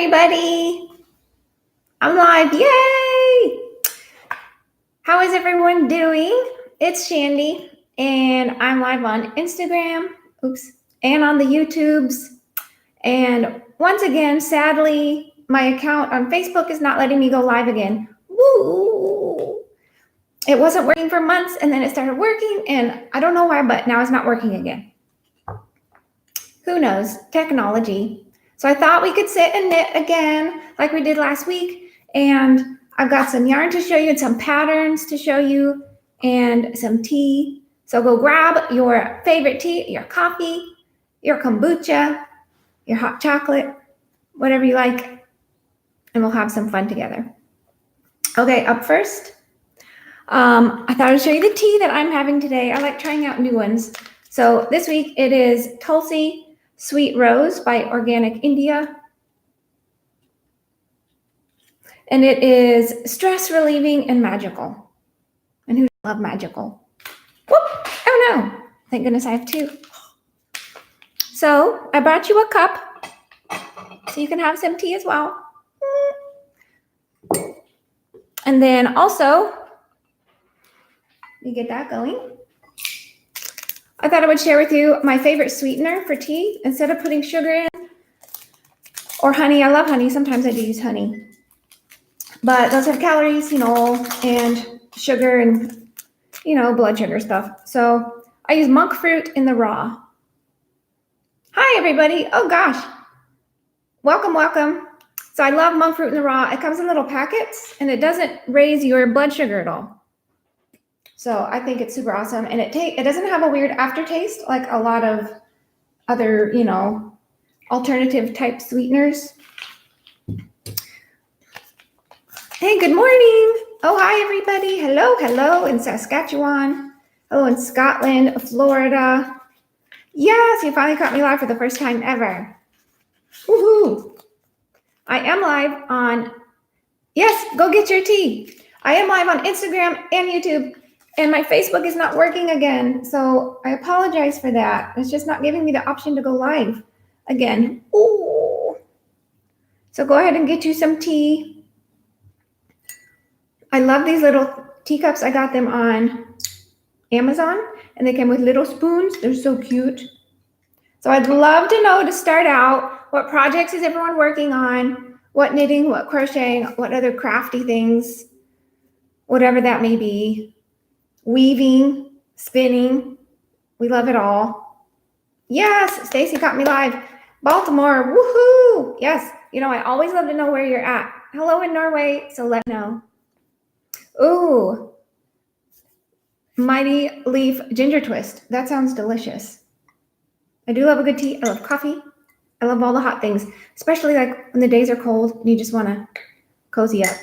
Everybody, I'm live. Yay! How is everyone doing? It's Chandi, and I'm live on Instagram, and on the YouTubes. And once again, sadly, my account on Facebook is not letting me go live again. Woo! It wasn't working for months, and then it started working, and I don't know why, but now it's not working again. Who knows? Technology. So I thought we could sit and knit again like we did last week. And I've got some yarn to show you and some patterns to show you and some tea. So go grab your favorite tea, your coffee, your kombucha, your hot chocolate, whatever you like, and we'll have some fun together. Okay, up first, I thought I'd show you the tea that I'm having today. I like trying out new ones. So this week it is Tulsi Sweet Rose by Organic India. And it is stress relieving and magical. And who doesn't love magical? Whoop! Oh no! Thank goodness I have two. So I brought you a cup so you can have some tea as well. And then also, let me get that going. I thought I would share with you my favorite sweetener for tea. Instead of putting sugar in or honey, I love honey. Sometimes I do use honey. But those have calories, and sugar and, blood sugar stuff. So I use monk fruit in the raw. Hi, everybody. Oh, gosh. Welcome, welcome. So I love monk fruit in the raw. It comes in little packets, and it doesn't raise your blood sugar at all. So I think it's super awesome. And it doesn't have a weird aftertaste like a lot of other, alternative type sweeteners. Hey, good morning. Oh, hi, everybody. Hello in Saskatchewan. Hello in Scotland, Florida. Yes, you finally caught me live for the first time ever. Woohoo. I am live on, yes, go get your tea. I am live on Instagram and YouTube. And my Facebook is not working again, so I apologize for that. It's just not giving me the option to go live again. Ooh. So go ahead and get you some tea. I love these little teacups. I got them on Amazon, and they came with little spoons. They're so cute. So I'd love to know, to start out, what projects is everyone working on? What knitting, what crocheting, what other crafty things, whatever that may be. Weaving, spinning, we love it all. Yes, Stacy got me live. Baltimore, woohoo! Yes, I always love to know where you're at. Hello in Norway, so let me know. Ooh, Mighty Leaf Ginger Twist. That sounds delicious. I do love a good tea. I love coffee. I love all the hot things, especially like when the days are cold and you just want to cozy up.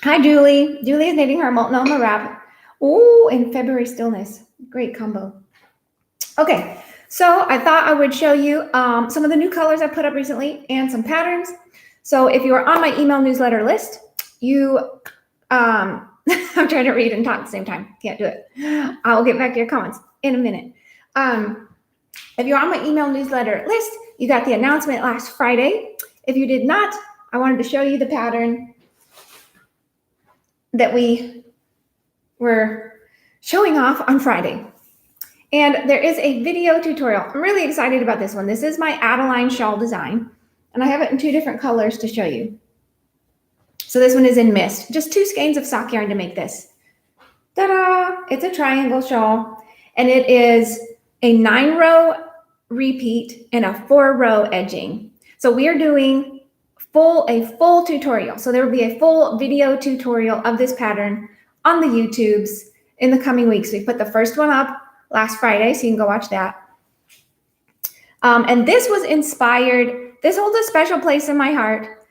Hi, Julie. Julie is knitting her multnomah wrap. Oh, and February Stillness. Great combo. Okay, so I thought I would show you some of the new colors I put up recently and some patterns. So if you are on my email newsletter list, I'm trying to read and talk at the same time. Can't do it. I'll get back to your comments in a minute. If you're on my email newsletter list, you got the announcement last Friday. If you did not, I wanted to show you the pattern that we were showing off on Friday. And there is a video tutorial. I'm really excited about this one. This is my Adeline shawl design, and I have it in two different colors to show you. So this one is in mist. Just 2 skeins of sock yarn to make this. Ta-da! It's a triangle shawl, and it is a 9-row repeat and a 4-row edging. So we are doing a full tutorial. So there will be a full video tutorial of this pattern on the YouTubes in the coming weeks. We put the first one up last Friday, so you can go watch that. And this was inspired. This holds a special place in my heart.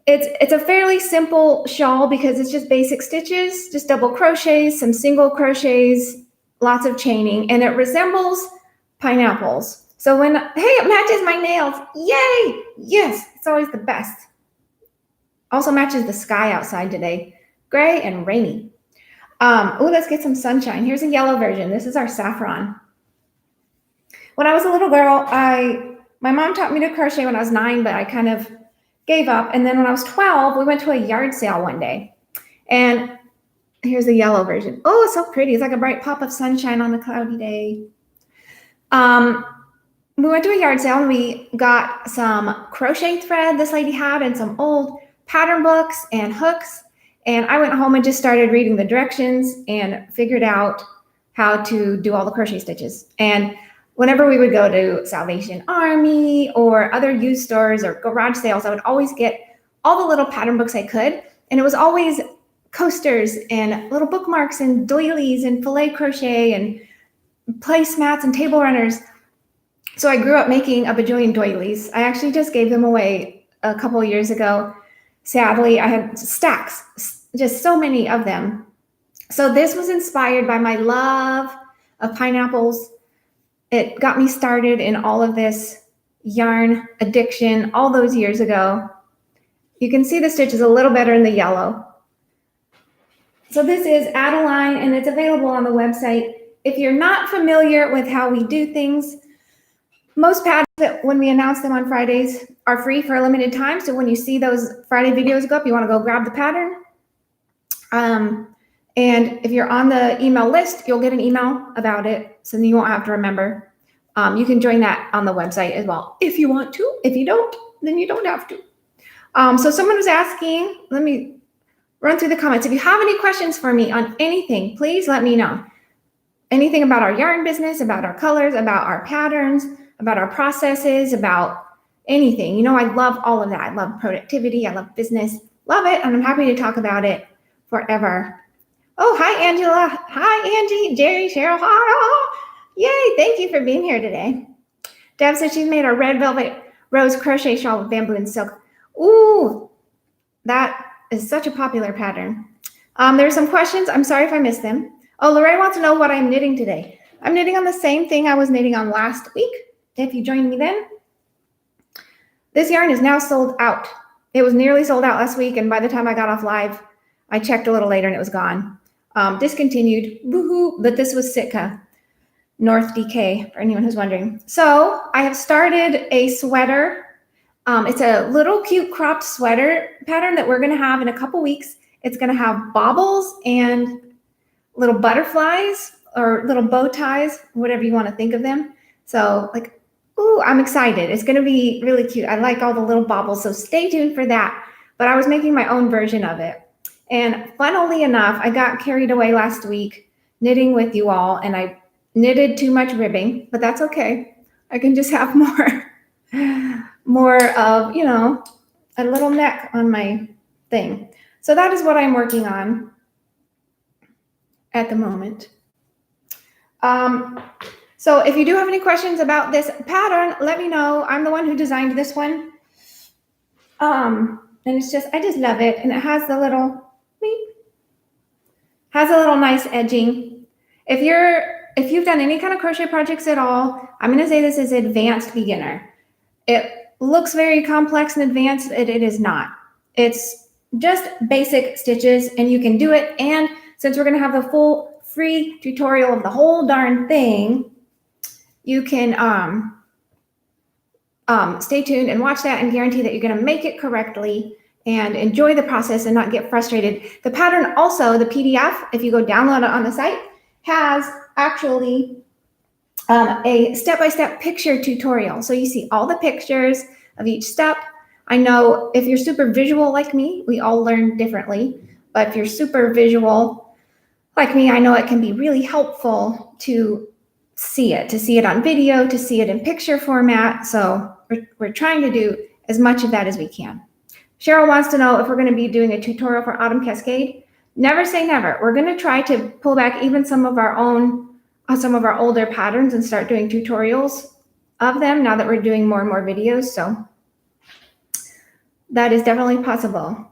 It's a fairly simple shawl because it's just basic stitches, just double crochets, some single crochets, lots of chaining, and it resembles pineapples. So it matches my nails. Yay! Yes, it's always the best. Also matches the sky outside today. Gray and rainy. Let's get some sunshine. Here's a yellow version. This is our saffron. When I was a little girl, I My mom taught me to crochet when I was 9, but I kind of gave up. And then when I was 12, we went to a yard sale one day. And here's the yellow version. Oh, it's so pretty. It's like a bright pop of sunshine on a cloudy day. We went to a yard sale and we got some crochet thread this lady had and some old pattern books and hooks. And I went home and just started reading the directions and figured out how to do all the crochet stitches. And whenever we would go to Salvation Army or other used stores or garage sales, I would always get all the little pattern books I could. And it was always coasters and little bookmarks and doilies and filet crochet and placemats and table runners. So I grew up making a bajillion doilies. I actually just gave them away a couple of years ago. Sadly, I had stacks, just so many of them. So this was inspired by my love of pineapples. It got me started in all of this yarn addiction all those years ago. You can see the stitches a little better in the yellow. So this is Adeline, and it's available on the website. If you're not familiar with how we do things, most patterns that when we announce them on Fridays are free for a limited time. So when you see those Friday videos go up, you want to go grab the pattern. And if you're on the email list, you'll get an email about it, so then you won't have to remember. You can join that on the website as well if you want to. If you don't, then you don't have to. So someone was asking, let me run through the comments. If you have any questions for me on anything, please let me know. Anything about our yarn business, about our colors, about our patterns, about our processes, about anything. You know, I love all of that. I love productivity. I love business. Love it. And I'm happy to talk about it forever. Oh, hi, Angela. Hi, Angie, Jerry, Cheryl. Hi. Yay. Thank you for being here today. Deb says she's made a red velvet rose crochet shawl with bamboo and silk. Ooh, that is such a popular pattern. There's some questions. I'm sorry if I missed them. Oh, Lorraine wants to know what I'm knitting today. I'm knitting on the same thing I was knitting on last week. If you joined me then. This yarn is now sold out. It was nearly sold out last week, and by the time I got off live, I checked a little later and it was gone. Discontinued, woohoo, but this was Sitka, North DK, for anyone who's wondering. So I have started a sweater. It's a little cute cropped sweater pattern that we're gonna have in a couple weeks. It's gonna have baubles and little butterflies or little bow ties, whatever you wanna think of them. So like, ooh, I'm excited. It's gonna be really cute. I like all the little baubles, so stay tuned for that. But I was making my own version of it. And funnily enough, I got carried away last week knitting with you all, and I knitted too much ribbing, but that's okay. I can just have more of, you know, a little neck on my thing. So that is what I'm working on at the moment. So if you do have any questions about this pattern, let me know. I'm the one who designed this one. And it's just, I just love it. And it has the little, nice edging. If you've done any kind of crochet projects at all, I'm going to say this is advanced beginner. It looks very complex and advanced. It is not. It's just basic stitches and you can do it. And since we're going to have the full free tutorial of the whole darn thing, you can stay tuned and watch that and guarantee that you're going to make it correctly and enjoy the process and not get frustrated. The pattern also, the PDF, if you go download it on the site, has actually a step-by-step picture tutorial. So you see all the pictures of each step. I know if you're super visual like me, we all learn differently, but if you're super visual like me, I know it can be really helpful to see it on video, to see it in picture format. So we're trying to do as much of that as we can. Cheryl wants to know if we're going to be doing a tutorial for Autumn Cascade. Never say never. We're going to try to pull back even some of our older patterns and start doing tutorials of them now that we're doing more and more videos. So that is definitely possible.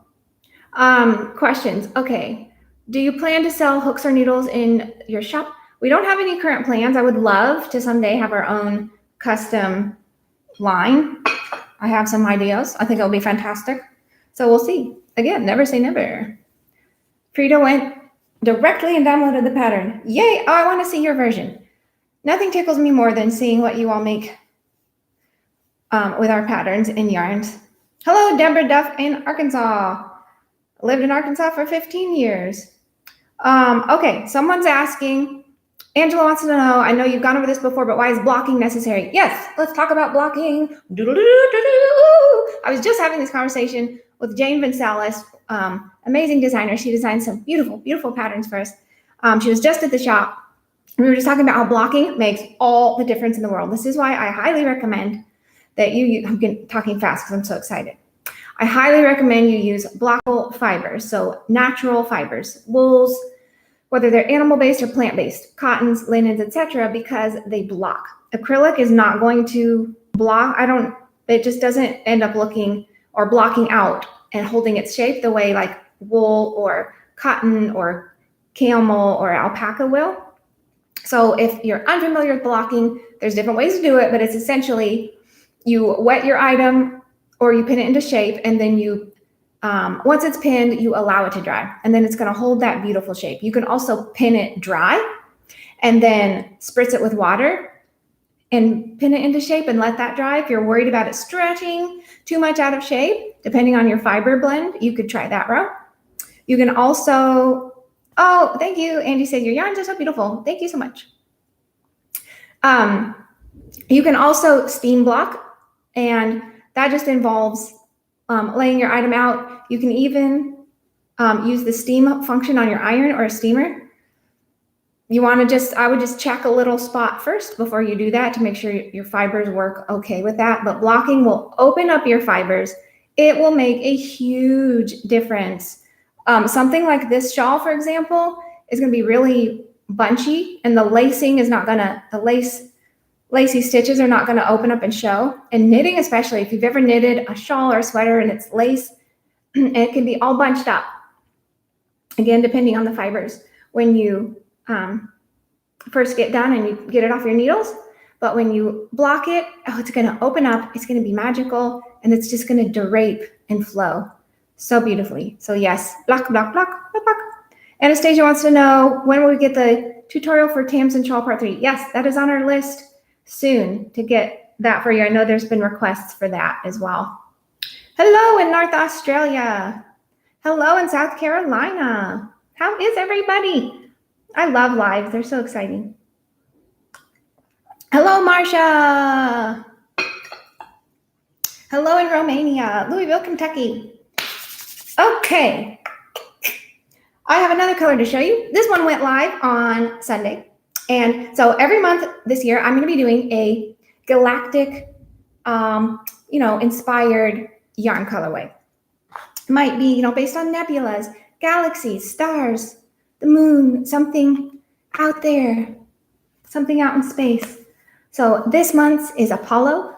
Questions. Okay. Do you plan to sell hooks or needles in your shop? We don't have any current plans. I would love to someday have our own custom line. I have some ideas. I think it'll be fantastic. So we'll see. Again, never say never. Frida went directly and downloaded the pattern. Yay! Oh, I want to see your version. Nothing tickles me more than seeing what you all make. with our patterns and yarns. Hello, Deborah Duff in Arkansas. Lived in Arkansas for 15 years. Okay, someone's asking, Angela wants to know, I know you've gone over this before, but why is blocking necessary? Yes, let's talk about blocking. I was just having this conversation with Jane Vincelis, amazing designer. She designed some beautiful, beautiful patterns for us. She was just at the shop. We were just talking about how blocking makes all the difference in the world. This is why I highly recommend that I'm talking fast because I'm so excited. I highly recommend you use blockable fibers, so natural fibers, wools, whether they're animal-based or plant-based, cottons, linens, etc., because they block. Acrylic is not going to block. It just doesn't end up looking or blocking out and holding its shape the way like wool or cotton or camel or alpaca will. So if you're unfamiliar with blocking, there's different ways to do it, but it's essentially you wet your item or you pin it into shape, and then you once it's pinned, you allow it to dry, and then it's going to hold that beautiful shape. You can also pin it dry and then spritz it with water and pin it into shape and let that dry. If you're worried about it stretching too much out of shape, depending on your fiber blend, you could try that route. You can also, oh, thank you. Andy said your yarns are so beautiful. Thank you so much. You can also steam block, and that just involves laying your item out. You can even use the steam function on your iron or a steamer. I would just check a little spot first before you do that to make sure your fibers work okay with that. But blocking will open up your fibers. It will make a huge difference. Something like this shawl, for example, is going to be really bunchy, and the lacing is not going to, lacy stitches are not going to open up and show. And knitting, especially if you've ever knitted a shawl or a sweater and it's lace, it can be all bunched up. Again, depending on the fibers when you first get done and you get it off your needles. But when you block it, it's going to open up. It's going to be magical, and it's just going to drape and flow so beautifully. So yes, block, block, block, block, block. Anastasia wants to know, when will we get the tutorial for Tamsin Shawl Part 3? Yes, that is on our list soon to get that for you. I know there's been requests for that as well. Hello in North Australia. Hello in South Carolina. How is everybody? I love lives. They're so exciting. Hello, Marcia. Hello in Romania, Louisville, Kentucky. Okay. I have another color to show you. This one went live on Sunday. And so every month this year, I'm going to be doing a galactic, inspired yarn colorway. It might be, based on nebulas, galaxies, stars, the moon, something out there, something out in space. So this month's is Apollo.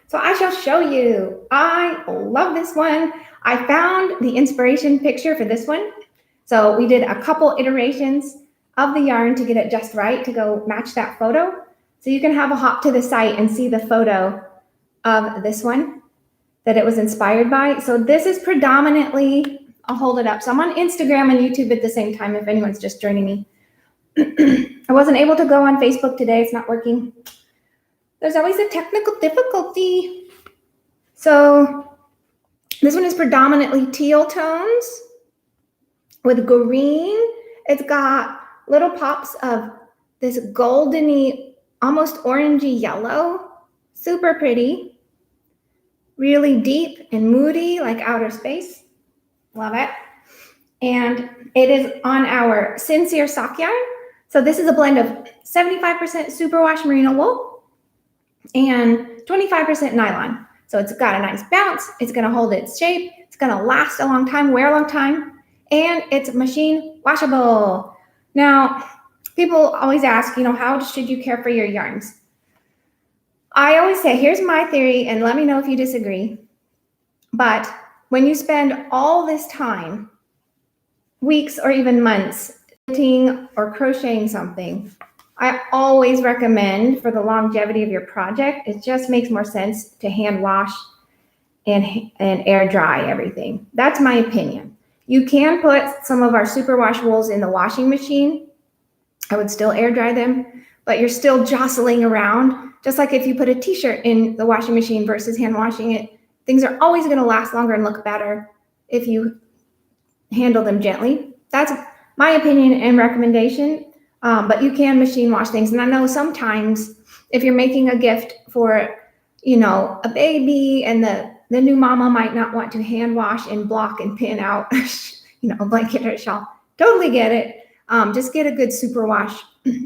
So I shall show you. I love this one. I found the inspiration picture for this one. So we did a couple iterations of the yarn to get it just right to go match that photo. So you can have a hop to the site and see the photo of this one that it was inspired by. So this is predominantly, I'll hold it up. So I'm on Instagram and YouTube at the same time if anyone's just joining me. I wasn't able to go on Facebook today. It's not working. There's always a technical difficulty. So this one is predominantly teal tones with green. It's got little pops of this goldeny, almost orangey yellow. Super pretty. Really deep and moody, like outer space. Love it. And it is on our Sincere sock yarn. So this is a blend of 75% superwash merino wool and 25% nylon. So it's got a nice bounce. It's going to hold its shape. It's going to last a long time, wear a long time, and it's machine washable. Now, people always ask, how should you care for your yarns? I always say, here's my theory, and let me know if you disagree. But when you spend all this time, weeks or even months, knitting or crocheting something, I always recommend for the longevity of your project, it just makes more sense to hand wash and air dry everything. That's my opinion. You can put some of our superwash wools in the washing machine. I would still air dry them, but you're still jostling around Just like if you put a t-shirt in the washing machine versus hand washing it, things are always going to last longer and look better if you handle them gently. That's my opinion and recommendation. But you can machine wash things. And I know sometimes if you're making a gift for, a baby and the new mama might not want to hand wash and block and pin out, a blanket or a shawl. Totally get it. Just get a good superwash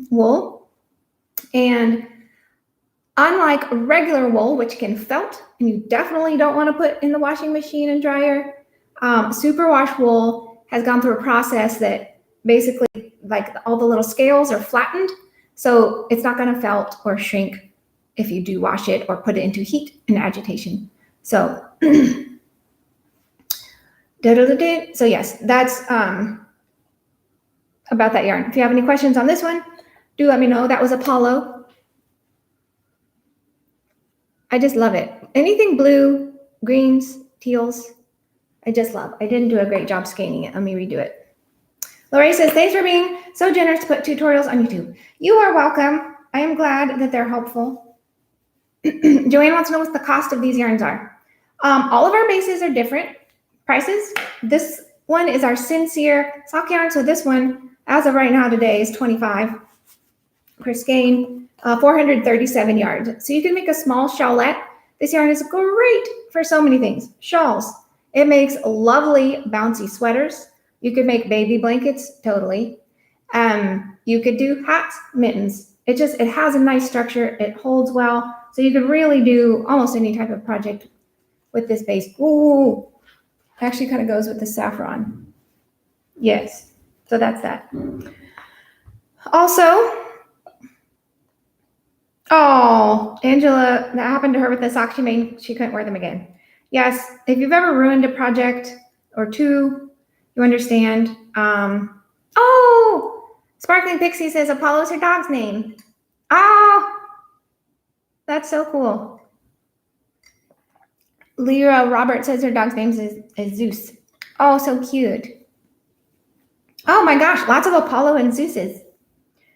wool. And unlike regular wool, which can felt, and you definitely don't want to put in the washing machine and dryer, superwash wool has gone through a process that basically, like, all the little scales are flattened, so it's not going to felt or shrink if you do wash it or put it into heat and agitation. So, so yes, that's about that yarn. If you have any questions on this one, do let me know. That was Apollo. I just love it. Anything blue, greens, teals, I just love. I didn't do a great job scanning it. Let me redo it. Lorraine says, thanks for being so generous to put tutorials on YouTube. You are welcome. I am glad that they're helpful. Joanne wants to know what the cost of these yarns are. All of our bases are different prices. This one is our sincere sock yarn. So this one, as of right now today, is $25 per skein, 437 yards. So you can make a small shawlette. This yarn is great for so many things. Shawls. It makes lovely bouncy sweaters. You could make baby blankets, totally. You could do hats, mittens. It has a nice structure. It holds well. So you could really do almost any type of project with this base. Ooh, actually kind of goes with the saffron. Yes, so that's that. Also, oh, Angela, that happened to her with the socks she made. She couldn't wear them again. Yes, if you've ever ruined a project or two, you understand. Oh, Sparkling Pixie says Apollo's her dog's name. Oh, that's so cool. Lyra Robert says her dog's name is Zeus. Oh, so cute. Oh my gosh, lots of Apollo and Zeus's.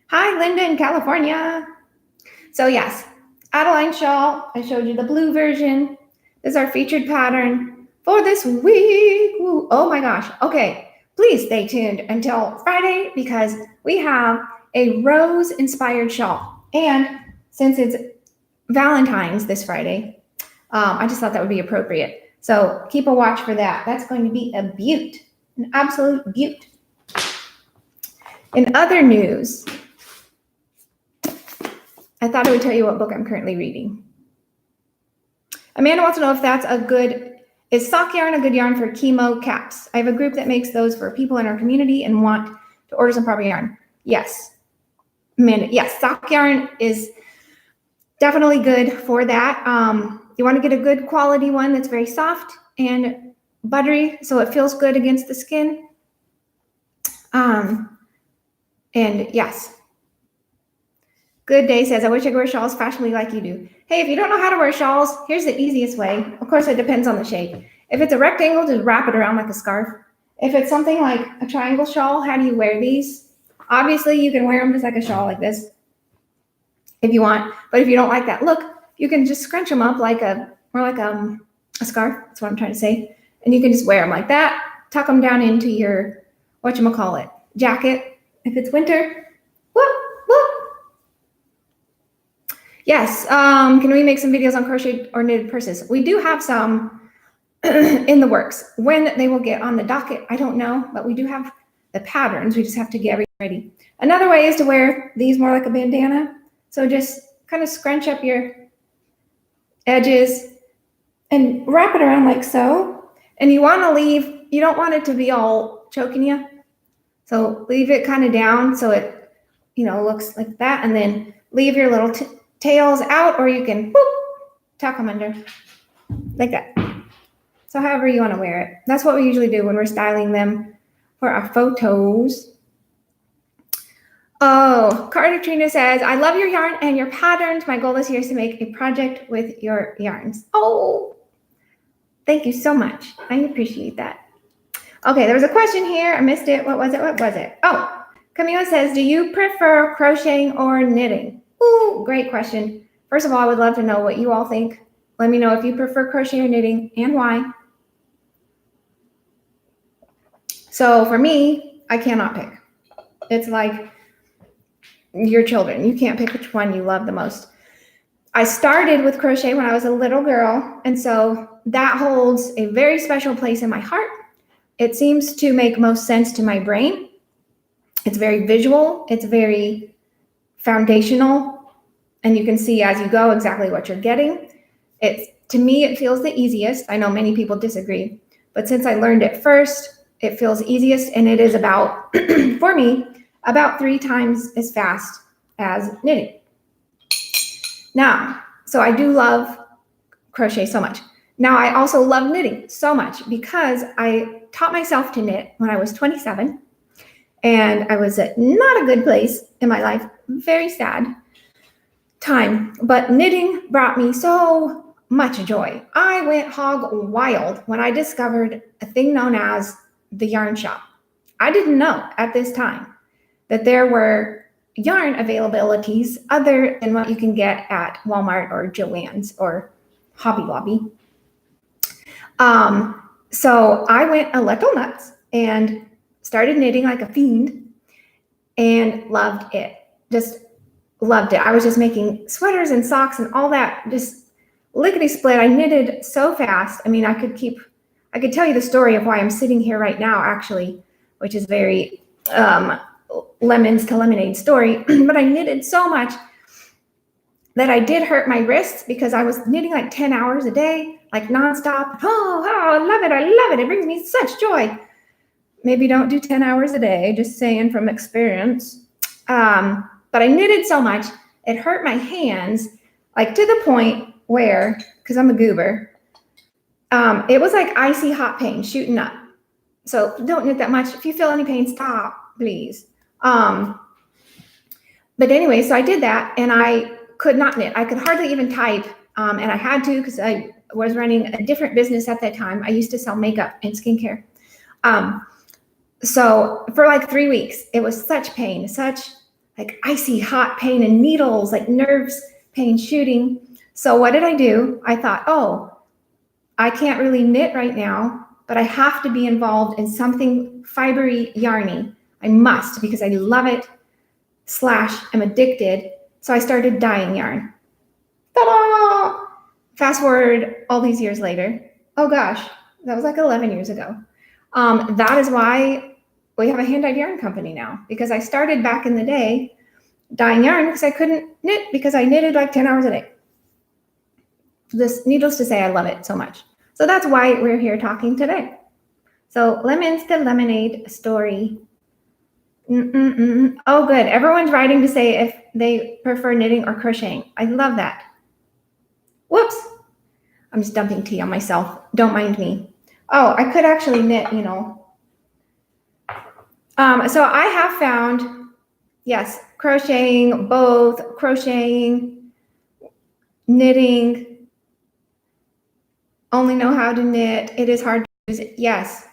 Hi, Linda in California. So yes, Adeline shawl. I showed you the blue version. This is our featured pattern for this week. Ooh, oh my gosh. Okay, please stay tuned until Friday because we have a rose-inspired shawl. And since it's Valentine's this Friday, I just thought that would be appropriate. So keep a watch for that. That's going to be a beaut, an absolute beaut. In other news, I thought I would tell you what book I'm currently reading. Amanda wants to know if is sock yarn a good yarn for chemo caps? I have a group that makes those for people in our community and want to order some proper yarn. Yes, Amanda, yes, sock yarn is definitely good for that. You want to get a good quality one that's very soft and buttery so it feels good against the skin. And yes. Good Day says, I wish I could wear shawls fashionably like you do. Hey, if you don't know how to wear shawls, here's the easiest way. Of course, it depends on the shape. If it's a rectangle, just wrap it around like a scarf. If it's something like a triangle shawl, how do you wear these? Obviously, you can wear them just like a shawl like this if you want. But if you don't like that look, you can just scrunch them up like a scarf. That's what I'm trying to say. And you can just wear them like that. Tuck them down into your, jacket. If it's winter, whoop, whoop. Yes, can we make some videos on crochet or knitted purses? We do have some in the works. When they will get on the docket, I don't know, but we do have the patterns. We just have to get everything ready. Another way is to wear these more like a bandana. So just kind of scrunch up your edges and wrap it around like so. And you want to leave, you don't want it to be all choking you. So leave it kind of down so it, looks like that. And then leave your little tails out, or you can tuck them under like that. So however you want to wear it. That's what we usually do when we're styling them for our photos. Oh, Carter Trina says, I love your yarn and your patterns. My goal this year is to make a project with your yarns. Oh, thank you so much. I appreciate that. Okay, there was a question here. I missed it. What was it? Oh, Camila says, do you prefer crocheting or knitting? Ooh, great question. First of all, I would love to know what you all think. Let me know if you prefer crochet or knitting and why. So for me, I cannot pick. It's like your children. You can't pick which one you love the most. I started with crochet when I was a little girl, and so that holds a very special place in my heart. It seems to make most sense to my brain. It's very visual. It's very foundational, and you can see as you go exactly what you're getting. To me, it feels the easiest. I know many people disagree, but since I learned it first, it feels easiest, and it is about, for me, about 3 times as fast as knitting. Now, so I do love crochet so much. Now, I also love knitting so much because I taught myself to knit when I was 27, and I was at not a good place in my life, very sad time, but knitting brought me so much joy. I went hog wild when I discovered a thing known as the yarn shop. I didn't know at this time that there were yarn availabilities other than what you can get at Walmart or Joann's or Hobby Lobby. So I went a little nuts and started knitting like a fiend and loved it. Just loved it. I was just making sweaters and socks and all that, just lickety split. I knitted so fast. I mean, I could tell you the story of why I'm sitting here right now, actually, which is very lemons to lemonade story. But I knitted so much that I did hurt my wrists because I was knitting like 10 hours a day, like nonstop. Oh, I love it. I love it. It brings me such joy. Maybe don't do 10 hours a day, just saying from experience. But I knitted so much, it hurt my hands, like to the point where, because I'm a goober, it was like icy hot pain shooting up. So don't knit that much. If you feel any pain, stop, please. But anyway, so I did that, and I could not knit. I could hardly even type, and I had to because I was running a different business at that time. I used to sell makeup and skincare. So for like 3 weeks, it was such pain, such like icy hot pain and needles, like nerves, pain shooting. So what did I do? I thought, oh, I can't really knit right now, but I have to be involved in something fibery, yarny. I must, because I love it / I'm addicted. So I started dyeing yarn. Ta-da! Fast forward all these years later. Oh gosh, that was like 11 years ago. That is why we have a hand-dyed yarn company now, because I started back in the day dyeing yarn because I couldn't knit because I knitted like 10 hours a day. This, needless to say, I love it so much. So that's why we're here talking today. So lemons to lemonade story. Oh, good. Everyone's writing to say if they prefer knitting or crocheting. I love that. Whoops. I'm just dumping tea on myself. Don't mind me. Oh, I could actually knit, you know. So I have found, yes, crocheting, both crocheting, knitting, only know how to knit. It is hard to choose. Yes,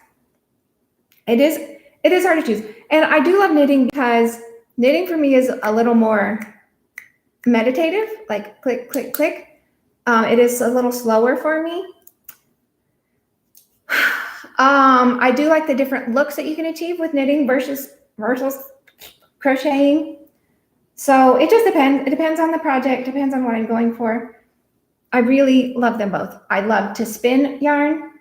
it is hard to choose. And I do love knitting because knitting for me is a little more meditative, like click, click, click. It is a little slower for me. I do like the different looks that you can achieve with knitting versus crocheting. So it just depends. It depends on the project, depends on what I'm going for. I really love them both. I love to spin yarn.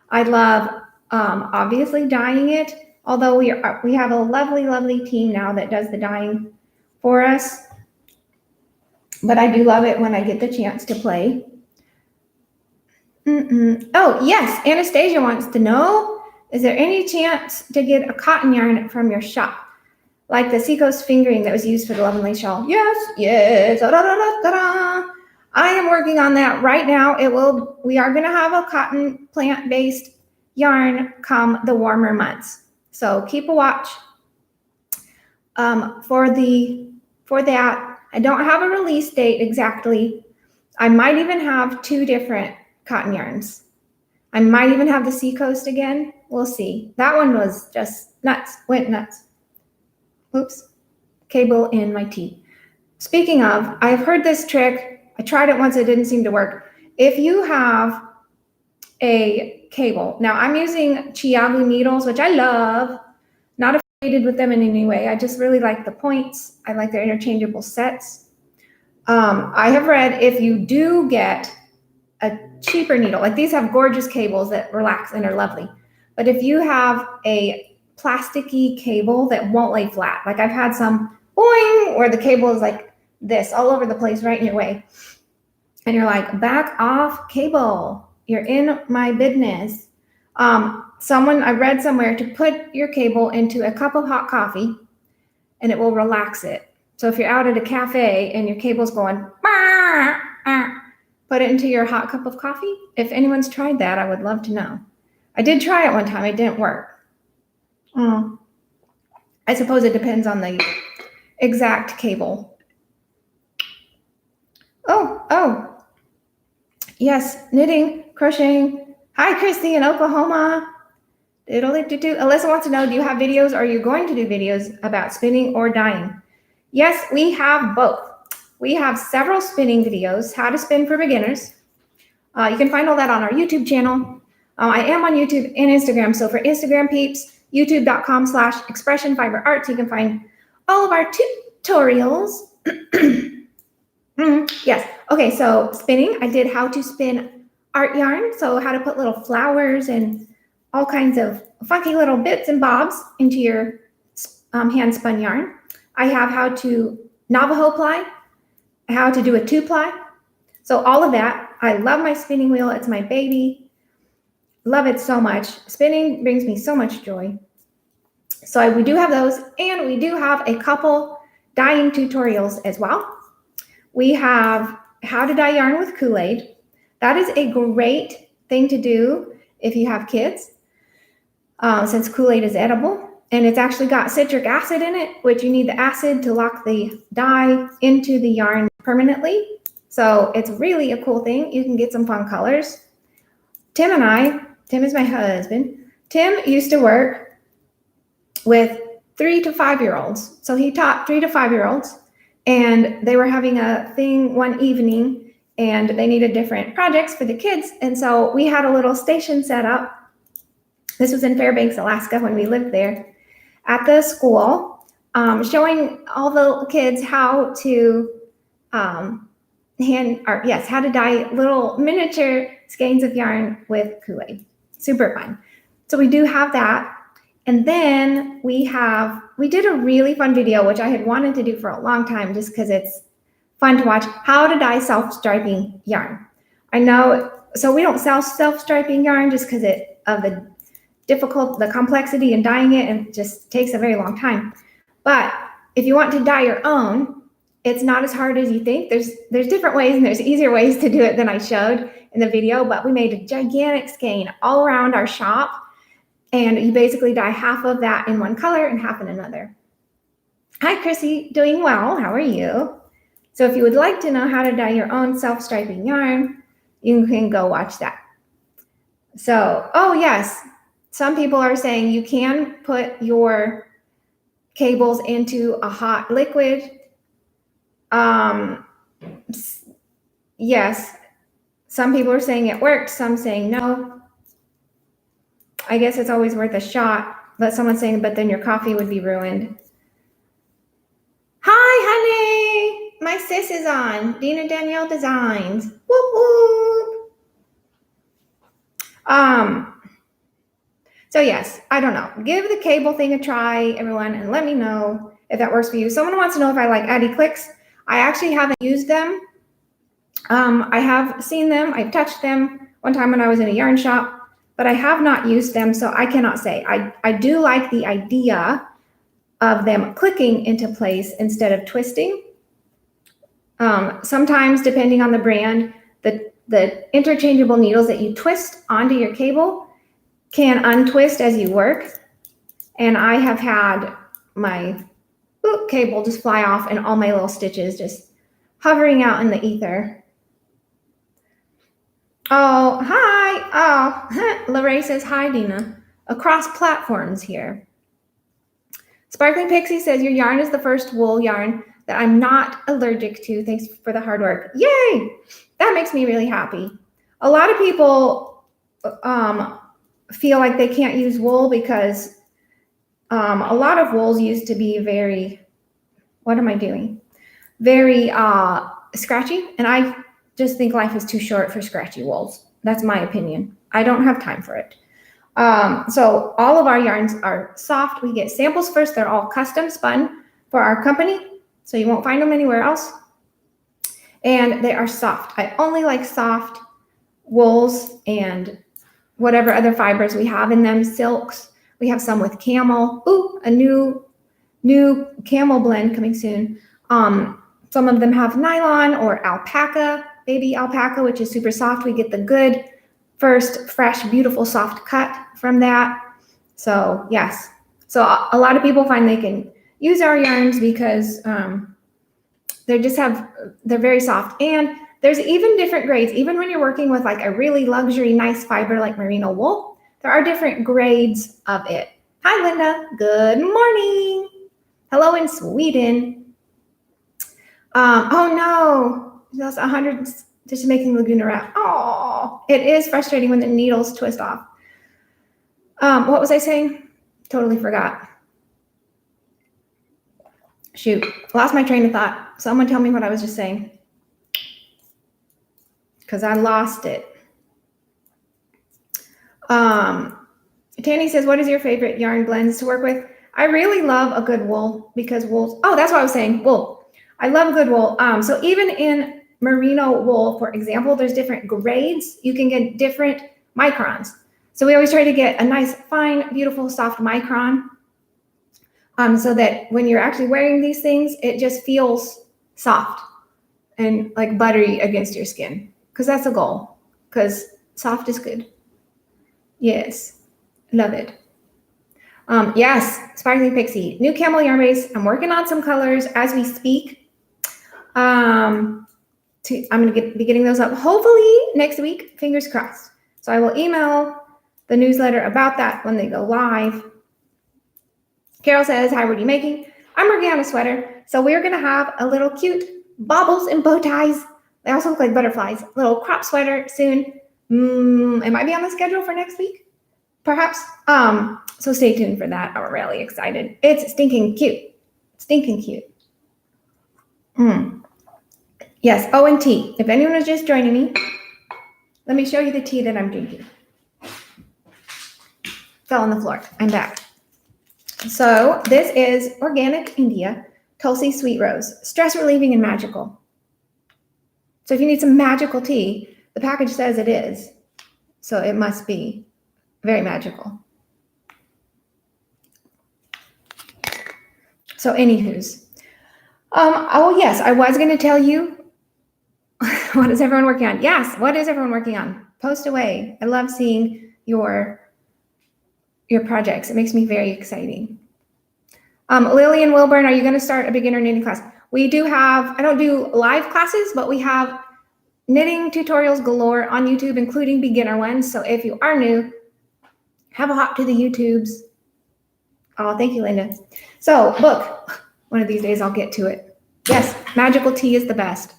I love obviously dyeing it, although we have a lovely, lovely team now that does the dyeing for us. But I do love it when I get the chance to play. Oh, yes, Anastasia wants to know, is there any chance to get a cotton yarn from your shop? Like the Seacoast fingering that was used for the lovelies shawl? Yes. Da-da-da-da-da-da. I am working on that right now. We are going to have a cotton plant-based yarn come the warmer months. So keep a watch for that. I don't have a release date exactly. I might even have 2 different cotton yarns. I might even have the Seacoast again. We'll see. That one was just nuts, went nuts. Oops, cable in my tea. Speaking of, I've heard this trick. I tried it once, it didn't seem to work. If you have a cable, now I'm using Chiagu needles, which I love, not affiliated with them in any way. I just really like the points. I like their interchangeable sets. I have read if you do get a cheaper needle, like these have gorgeous cables that relax and are lovely. But if you have a plasticky cable that won't lay flat, like I've had some boing where the cable is like this all over the place right in your way. And you're like, back off cable. You're in my business. I read somewhere to put your cable into a cup of hot coffee and it will relax it. So if you're out at a cafe and your cable's going, put it into your hot cup of coffee. If anyone's tried that, I would love to know. I did try it one time. It didn't work. I suppose it depends on the exact cable. Oh, yes, knitting, crocheting. Hi, Christy in Oklahoma. Alyssa wants to know, do you have videos? Or are you going to do videos about spinning or dyeing? Yes, we have both. We have several spinning videos, how to spin for beginners. You can find all that on our YouTube channel. I am on YouTube and Instagram. So for Instagram peeps, youtube.com/expressionfiberarts, you can find all of our tutorials. Yes. Okay, so spinning, I did how to spin art yarn. So how to put little flowers and all kinds of funky little bits and bobs into your hand spun yarn. I have how to Navajo ply, how to do a 2-ply. So all of that. I love my spinning wheel. It's my baby. Love it so much. Spinning brings me so much joy. So we do have those, and we do have a couple dyeing tutorials as well. We have how to dye yarn with Kool-Aid. That is a great thing to do if you have kids, since Kool-Aid is edible, and it's actually got citric acid in it, which you need the acid to lock the dye into the yarn permanently. So it's really a cool thing. You can get some fun colors. Tim is my husband. Tim used to work with 3 to 5-year-olds. So he taught 3 to 5-year-olds, and they were having a thing one evening, and they needed different projects for the kids. And so we had a little station set up. This was in Fairbanks, Alaska, when we lived there at the school, showing all the kids how to how to dye little miniature skeins of yarn with Kool-Aid. Super fun. So we do have that. And then we did a really fun video, which I had wanted to do for a long time, just because it's fun to watch, how to dye self-striping yarn. I know, so we don't sell self-striping yarn just because of the complexity in dyeing it, and it just takes a very long time. But if you want to dye your own, it's not as hard as you think. There's different ways, and there's easier ways to do it than I showed in the video, but we made a gigantic skein all around our shop, and you basically dye half of that in one color and half in another. Hi, Chrissy, doing well. How are you? So if you would like to know how to dye your own self-striping yarn, you can go watch that. So, oh yes, some people are saying you can put your cables into a hot liquid. Yes, some people are saying it worked, some saying no. I guess it's always worth a shot, but someone's saying, but then your coffee would be ruined. Hi, honey. My sis is on. Dina Danielle Designs. Whoop, whoop. So yes, I don't know. Give the cable thing a try, everyone, and let me know if that works for you. Someone wants to know if I like Addy clicks. I actually haven't used them. I have seen them. I've touched them one time when I was in a yarn shop, but I have not used them, so I cannot say. I do like the idea of them clicking into place instead of twisting. Sometimes, depending on the brand, the interchangeable needles that you twist onto your cable can untwist as you work. And I have had my cable just fly off and all my little stitches just hovering out in the ether. Oh, hi. Oh, Lorraine says, hi, Dina. Across platforms here. Sparkling Pixie says, your yarn is the first wool yarn that I'm not allergic to. Thanks for the hard work. Yay! That makes me really happy. A lot of people feel like they can't use wool because a lot of wools used to be very, what am I doing? Very scratchy. And I just think life is too short for scratchy wools. That's my opinion. I don't have time for it. So all of our yarns are soft. We get samples first. They're all custom spun for our company, so you won't find them anywhere else. And they are soft. I only like soft wools and whatever other fibers we have in them. Silks. We have some with camel. Ooh, a new camel blend coming soon. Some of them have nylon or alpaca, baby alpaca, which is super soft. We get the good first fresh, beautiful, soft cut from that. So yes. So a lot of people find they can use our yarns because they're very soft. And there's even different grades. Even when you're working with like a really luxury, nice fiber like merino wool, there are different grades of it. Hi, Linda. Good morning. Hello in Sweden. Oh no, that's 100 just making Laguna wrap. Oh, it is frustrating when the needles twist off. What was I saying? Totally forgot. Shoot, lost my train of thought. Someone tell me what I was just saying, because I lost it. Tanny says, what is your favorite yarn blends to work with? I really love a good wool because wool. Oh, that's what I was saying. Wool. I love good wool. So even in merino wool, for example, there's different grades. You can get different microns. So we always try to get a nice, fine, beautiful, soft micron, so that when you're actually wearing these things, it just feels soft and like buttery against your skin. Because that's a goal. Because soft is good. Yes, love it. Yes, Sparkling Pixie, new camel yarn base. I'm working on some colors as we speak. I'm going to be getting those up hopefully next week, fingers crossed. So I will email the newsletter about that when they go live. Carol says, hi, what are you making? I'm working on a sweater. So we're going to have a little cute baubles and bow ties. They also look like butterflies. Little crop sweater soon. It might be on the schedule for next week, perhaps. So stay tuned for that. I'm really excited. It's stinking cute. Stinking cute. Yes, oh, and tea. If anyone is just joining me, let me show you the tea that I'm drinking. Fell on the floor. I'm back. So this is Organic India Tulsi Sweet Rose. Stress relieving and magical. So if you need some magical tea, the package says it is. So it must be very magical. So anywho's. Oh yes, I was going to tell you. What is everyone working on? Yes, what is everyone working on? Post away. I love seeing your projects. It makes me very exciting. Lillian Wilburn, are you going to start a beginner knitting class? We do have, I don't do live classes, but we have knitting tutorials galore on YouTube, including beginner ones. So if you are new, have a hop to the YouTubes. Oh, thank you, Linda. So book, one of these days I'll get to it. Yes, magical tea is the best.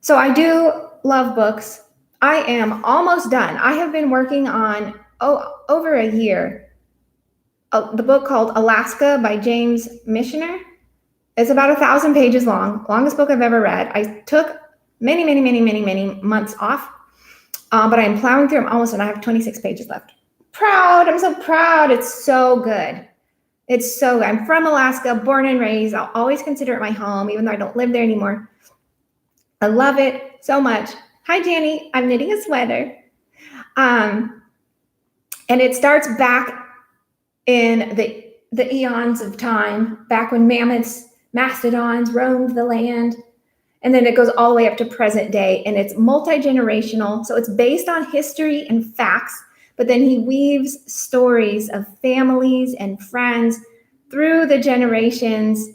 So I do love books. I am almost done. I have been working on, over a year, the book called Alaska by James Michener. It's about 1,000 pages long, longest book I've ever read. I took many months off, but I'm plowing through them almost, and I have 26 pages left. Proud, I'm so proud. It's so good. It's so good. I'm from Alaska, born and raised. I'll always consider it my home, even though I don't live there anymore. I love it so much. Hi, Janny. I'm knitting a sweater. And it starts back in the eons of time, back when mammoths, mastodons roamed the land. And then it goes all the way up to present day, and it's multi-generational. So it's based on history and facts, but then he weaves stories of families and friends through the generations.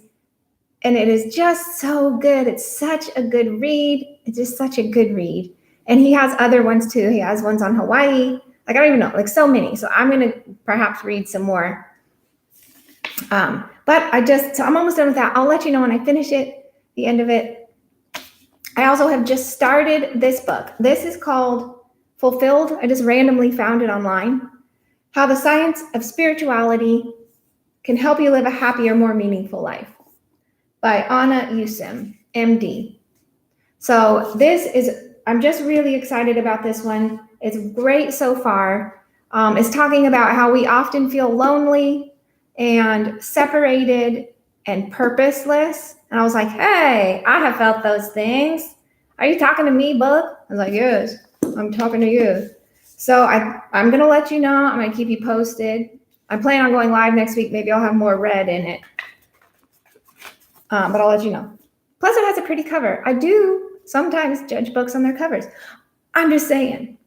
And it is just so good. It's such a good read. It's just such a good read. And he has other ones too. He has ones on Hawaii. Like, I don't even know, like so many. So I'm going to perhaps read some more But so I'm almost done with that. I'll let you know when I finish it, the end of it. I also have just started this book. This is called Fulfilled. I just randomly found it online. How the Science of Spirituality Can Help You Live a Happier, More Meaningful Life by Anna Yusim, MD. So I'm just really excited about this one. It's great so far. It's talking about how we often feel lonely and separated and purposeless. And I was like, hey, I have felt those things. Are you talking to me, book? I was like, yes, I'm talking to you. So I'm going to let you know. I'm going to keep you posted. I plan on going live next week. Maybe I'll have more red in it. But I'll let you know. Plus, it has a pretty cover. I do sometimes judge books on their covers. I'm just saying.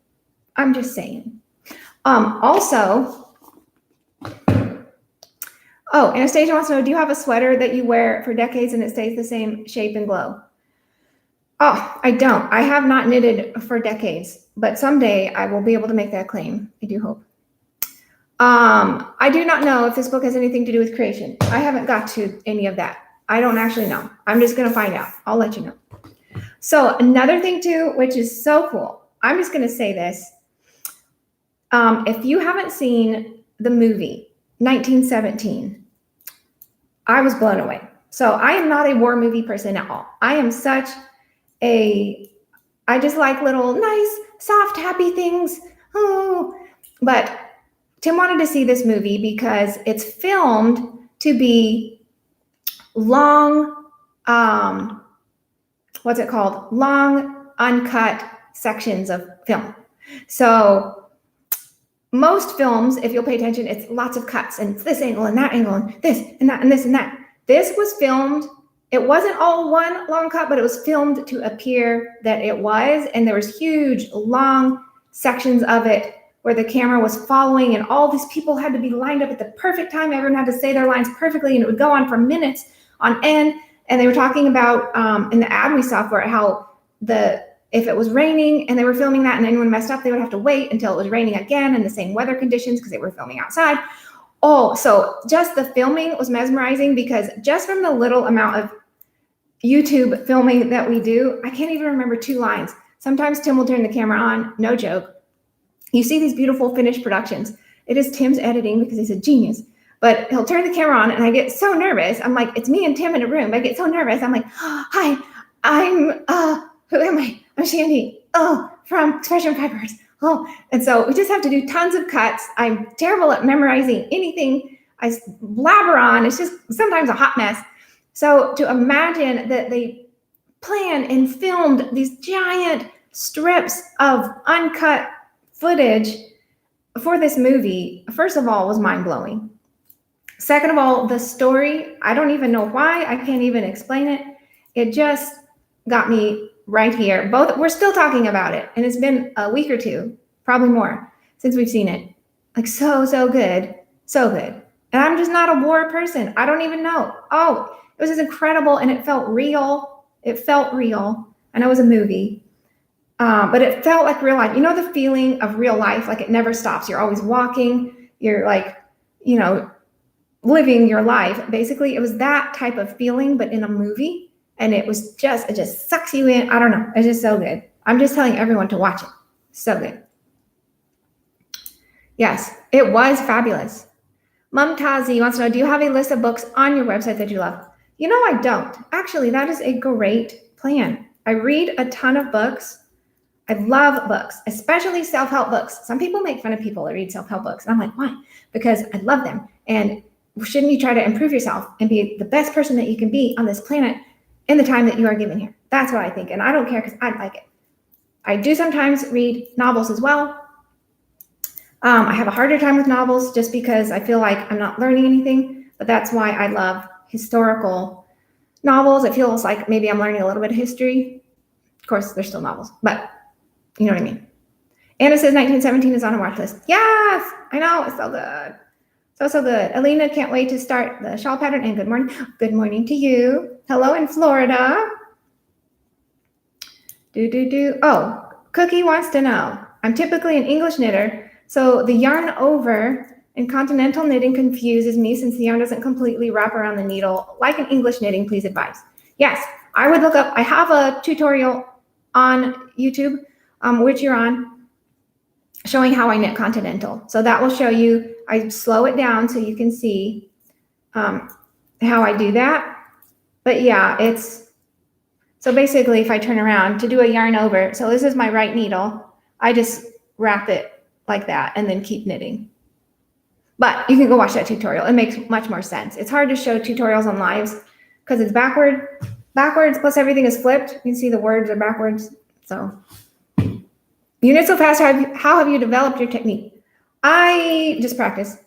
Also, Anastasia wants to know, do you have a sweater that you wear for decades and it stays the same shape and glow? Oh, I don't. I have not knitted for decades, but someday I will be able to make that claim. I do hope. I do not know if this book has anything to do with creation. I haven't got to any of that. I don't actually know. I'm just going to find out. I'll let you know. So another thing too, which is so cool. I'm just going to say this. If you haven't seen the movie 1917, I was blown away. So I am not a war movie person at all. I am I just like little nice, soft, happy things. Oh, but Tim wanted to see this movie because it's filmed to be long, long, uncut sections of film. So most films, if you'll pay attention, it's lots of cuts and it's this angle and that angle and this and that and this and that. This was filmed. It wasn't all one long cut, but it was filmed to appear that it was. And there was huge, long sections of it where the camera was following and all these people had to be lined up at the perfect time. Everyone had to say their lines perfectly and it would go on for minutes on end. And they were talking about in the ad we saw for it, how if it was raining and they were filming that and anyone messed up, they would have to wait until it was raining again in the same weather conditions because they were filming outside. Oh, so just the filming was mesmerizing because just from the little amount of YouTube filming that we do, I can't even remember 2 lines. Sometimes Tim will turn the camera on, no joke. You see these beautiful finished productions. It is Tim's editing because he's a genius. But he'll turn the camera on and I get so nervous. I'm like, it's me and Tim in a room. I get so nervous. I'm like, hi, who am I? I'm Chandi. Oh, from Expression Fibers. Oh, and so we just have to do tons of cuts. I'm terrible at memorizing anything I blabber on. It's just sometimes a hot mess. So to imagine that they planned and filmed these giant strips of uncut footage for this movie, first of all, was mind-blowing. Second of all, the story, I don't even know why. I can't even explain it. It just got me right here. We're still talking about it, and it's been a week or 2, probably more, since we've seen it. Like so good. So good. And I'm just not a war person. I don't even know. Oh, it was just incredible, and it felt real. It felt real. I know it was a movie, but it felt like real life. You know the feeling of real life, like it never stops. You're always walking. You're like, living your life. Basically, it was that type of feeling, but in a movie, and it just sucks you in. I don't know. It's just so good. I'm just telling everyone to watch it. So good. Yes, it was fabulous. Mumtazi wants to know, do you have a list of books on your website that you love? I don't. Actually, that is a great plan. I read a ton of books. I love books, especially self-help books. Some people make fun of people that read self-help books. And I'm like, why? Because I love them. And shouldn't you try to improve yourself and be the best person that you can be on this planet in the time that you are given here? That's what I think. And I don't care because I like it. I do sometimes read novels as well. I have a harder time with novels just because I feel like I'm not learning anything, but that's why I love historical novels. It feels like maybe I'm learning a little bit of history. Of course, they're still novels, but you know what I mean. Anna says 1917 is on a watch list. Yes, I know, it's so good. So good. Alina can't wait to start the shawl pattern, and good morning. Good morning to you. Hello in Florida. Oh, Cookie wants to know. I'm typically an English knitter, so the yarn over And continental knitting confuses me since the yarn doesn't completely wrap around the needle. Like an English knitting, please advise. Yes, I would look up, I have a tutorial on YouTube, which you're on, showing how I knit continental. So that will show you, I slow it down so you can see how I do that. But yeah, so basically if I turn around to do a yarn over, so this is my right needle, I just wrap it like that and then keep knitting. But you can go watch that tutorial. It makes much more sense. It's hard to show tutorials on lives because it's backwards, plus everything is flipped. You can see the words are backwards. So you knit so fast. How have you developed your technique? I just practice.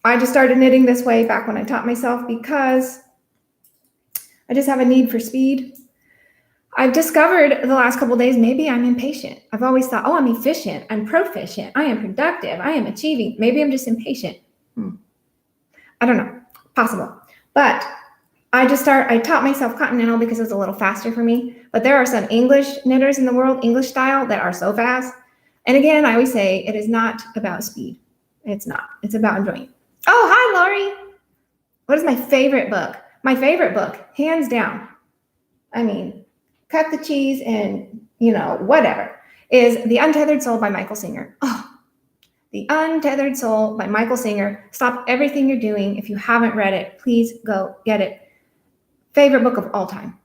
I just started knitting this way back when I taught myself because I just have a need for speed. I've discovered the last couple of days, maybe I'm impatient. I've always thought, oh, I'm efficient. I'm proficient. I am productive. I am achieving. Maybe I'm just impatient. I don't know. Possible. But I taught myself continental because it was a little faster for me. But there are some English knitters in the world, English style, that are so fast. And again, I always say it is not about speed. It's not. It's about enjoying. Oh, hi, Lori. What is my favorite book? My favorite book, hands down. I mean, cut the cheese and, whatever, is The Untethered Soul by Michael Singer. Oh, The Untethered Soul by Michael Singer. Stop everything you're doing. If you haven't read it, please go get it. Favorite book of all time.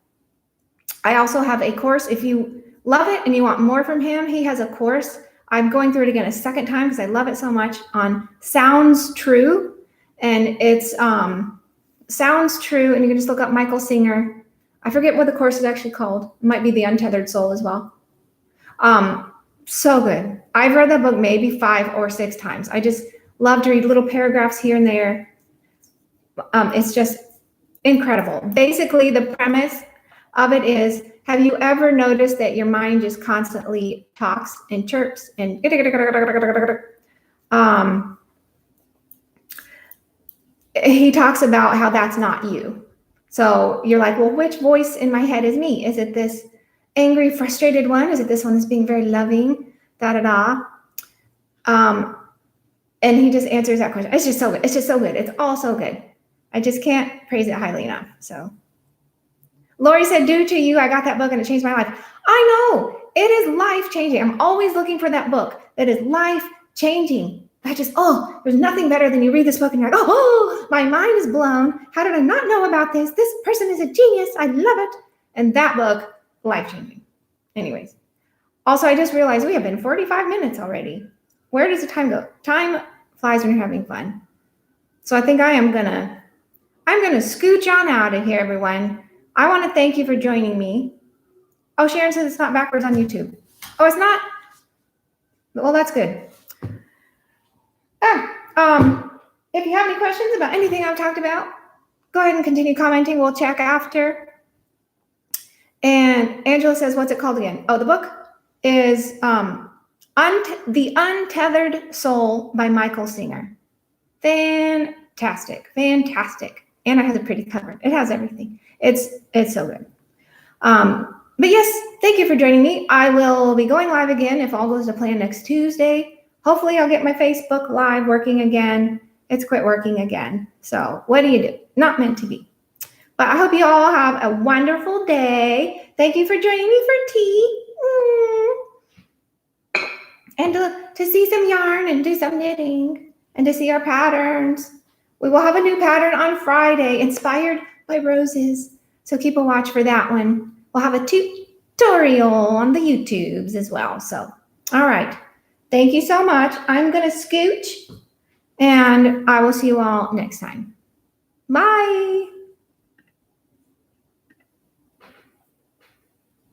I also have a course. If you love it and you want more from him, he has a course. I'm going through it again a second time because I love it so much, on Sounds True. And it's Sounds True. And you can just look up Michael Singer. I forget what the course is actually called. It might be The Untethered Soul as well. So good. I've read that book maybe 5 or 6 times. I just love to read little paragraphs here and there. It's just incredible. Basically, the premise of it is, have you ever noticed that your mind just constantly talks and chirps and he talks about how that's not you. So you're like, well, which voice in my head is me? Is it this angry, frustrated one? Is it this one that's being very loving? And he just answers that question. It's just so good. It's just so good. It's all so good. I just can't praise it highly enough. So Lori said, due to you, I got that book and it changed my life. I know. It is life-changing. I'm always looking for that book that is life-changing. There's nothing better than you read this book and you're like, oh, my mind is blown. How did I not know about this? This person is a genius. I love it. And that book, life-changing. Anyways. Also, I just realized we have been 45 minutes already. Where does the time go? Time flies when you're having fun. So I think I'm gonna scooch on out of here, everyone. I want to thank you for joining me. Oh, Sharon says it's not backwards on YouTube. Oh, it's not? Well, that's good. If you have any questions about anything I've talked about, go ahead and continue commenting. We'll check after. And Angela says, what's it called again? Oh, the book is The Untethered Soul by Michael Singer. Fantastic. And it has a pretty cover. It has everything. It's so good. But yes, thank you for joining me. I will be going live again if all goes to plan next Tuesday. Hopefully I'll get my Facebook Live working again. It's quit working again. So what do you do? Not meant to be. But I hope you all have a wonderful day. Thank you for joining me for tea. And to see some yarn and do some knitting and to see our patterns. We will have a new pattern on Friday inspired by roses. So keep a watch for that one. We'll have a tutorial on the YouTubes as well. So, all right. Thank you so much. I'm going to scooch and I will see you all next time. Bye.